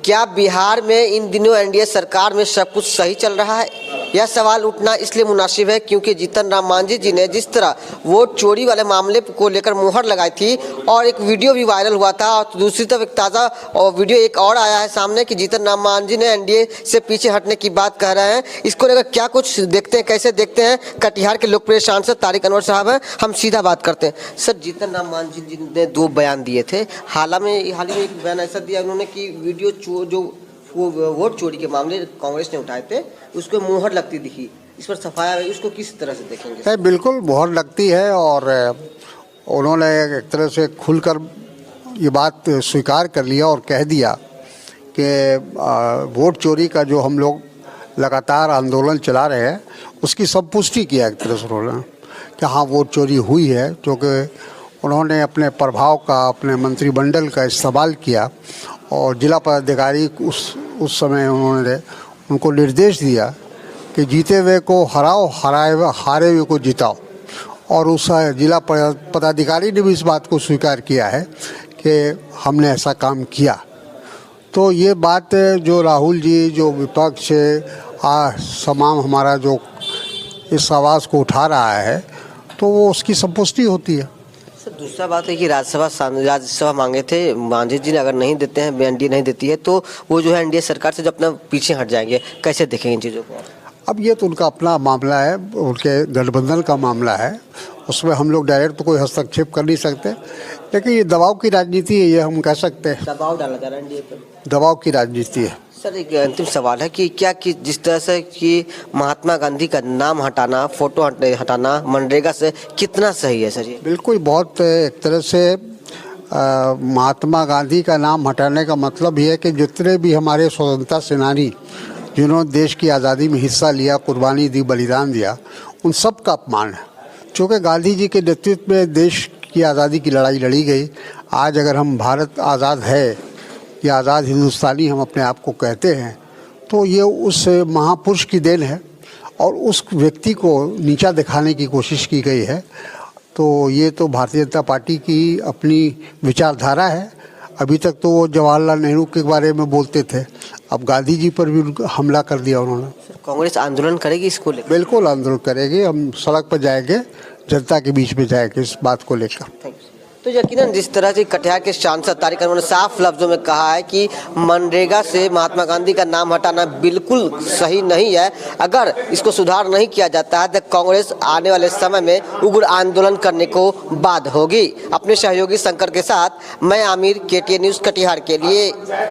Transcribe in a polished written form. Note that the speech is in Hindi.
क्या बिहार में इन दिनों एनडीए सरकार में सब कुछ सही चल रहा है? यह सवाल उठना इसलिए मुनासिब है क्योंकि जीतन राम मांझी जी ने जिस तरह वोट चोरी वाले मामले को लेकर मुहर लगाई थी और एक वीडियो भी वायरल हुआ था, और दूसरी तरफ एक ताज़ा वीडियो एक और आया है सामने कि जीतन राम मांझी ने एनडीए से पीछे हटने की बात कह रहे हैं। इसको लेकर क्या कुछ देखते हैं, कैसे देखते हैं। कटिहार के लोकप्रिय सांसद तारिक अनवर साहब हैं, हम सीधा बात करते हैं। सर, जीतन राम मांझी जी ने 2 बयान दिए थे। हाल ही में एक बयान ऐसा दिया उन्होंने कि वीडियो जो वो वोट चोरी के मामले कांग्रेस ने उठाए थे उसको मुहर लगती दिखी। इस पर सफाया, इसको किस तरह से देखेंगे? बिल्कुल मुहर लगती है और उन्होंने एक तरह से खुलकर ये बात स्वीकार कर लिया और कह दिया कि वोट चोरी का जो हम लोग लगातार आंदोलन चला रहे हैं उसकी सब पुष्टि किया एक तरह से उन्होंने कि हाँ वोट चोरी हुई है, क्योंकि उन्होंने अपने प्रभाव का, अपने मंत्रिमंडल का इस्तेमाल किया और जिला पदाधिकारी उस समय उन्होंने उनको निर्देश दिया कि जीते हुए को हराओ, हारे हुए को जिताओ। और उस जिला पदाधिकारी ने भी इस बात को स्वीकार किया है कि हमने ऐसा काम किया। तो ये बात जो राहुल जी, जो विपक्ष तमाम हमारा जो इस आवाज़ को उठा रहा है, तो वो उसकी संपुष्टि होती है। सर, दूसरा बात है कि राज्यसभा मांगे थे मांझी जी ने, अगर नहीं देते हैं, एनडीए नहीं देती है तो वो जो है एनडीए सरकार से जो अपना पीछे हट जाएंगे। कैसे देखेंगे इन चीज़ों को? अब ये तो उनका अपना मामला है, उनके गठबंधन का मामला है, उसमें हम लोग डायरेक्ट तो कोई हस्तक्षेप कर नहीं सकते, लेकिन ये दबाव की राजनीति है, ये हम कह सकते हैं। दबाव डाला जा रहा है एनडीए पर, दबाव की राजनीति है। सर, एक अंतिम सवाल है कि क्या कि जिस तरह से कि महात्मा गांधी का नाम हटाना, फोटो हटाना मनरेगा से कितना सही है सर? ये बिल्कुल बहुत एक तरह से महात्मा गांधी का नाम हटाने का मतलब ये है कि जितने भी हमारे स्वतंत्रता सेनानी जिन्होंने देश की आज़ादी में हिस्सा लिया, कुर्बानी दी, बलिदान दिया, उन सब का अपमान है। चूँकि गांधी जी के नेतृत्व में देश की आज़ादी की लड़ाई लड़ी गई। आज अगर हम भारत आज़ाद है या आज़ाद हिंदुस्तानी हम अपने आप को कहते हैं, तो ये उस महापुरुष की देन है और उस व्यक्ति को नीचा दिखाने की कोशिश की गई है। तो ये तो भारतीय जनता पार्टी की अपनी विचारधारा है। अभी तक तो वो जवाहरलाल नेहरू के बारे में बोलते थे, अब गांधी जी पर भी हमला कर दिया उन्होंने। कांग्रेस आंदोलन करेगी इसको लेकर? बिल्कुल आंदोलन करेगी, हम सड़क पर जाएंगे, जनता के बीच में जाएंगे इस बात को लेकर। तो यकीनन जिस तरह से कटिहार के सांसद तारिक अनवर ने साफ लफ्जों में कहा है कि मनरेगा से महात्मा गांधी का नाम हटाना बिल्कुल सही नहीं है। अगर इसको सुधार नहीं किया जाता है तो कांग्रेस आने वाले समय में उग्र आंदोलन करने को बाध्य होगी। अपने सहयोगी शंकर के साथ मैं आमिर, केटीएन न्यूज़ कटिहार के लिए।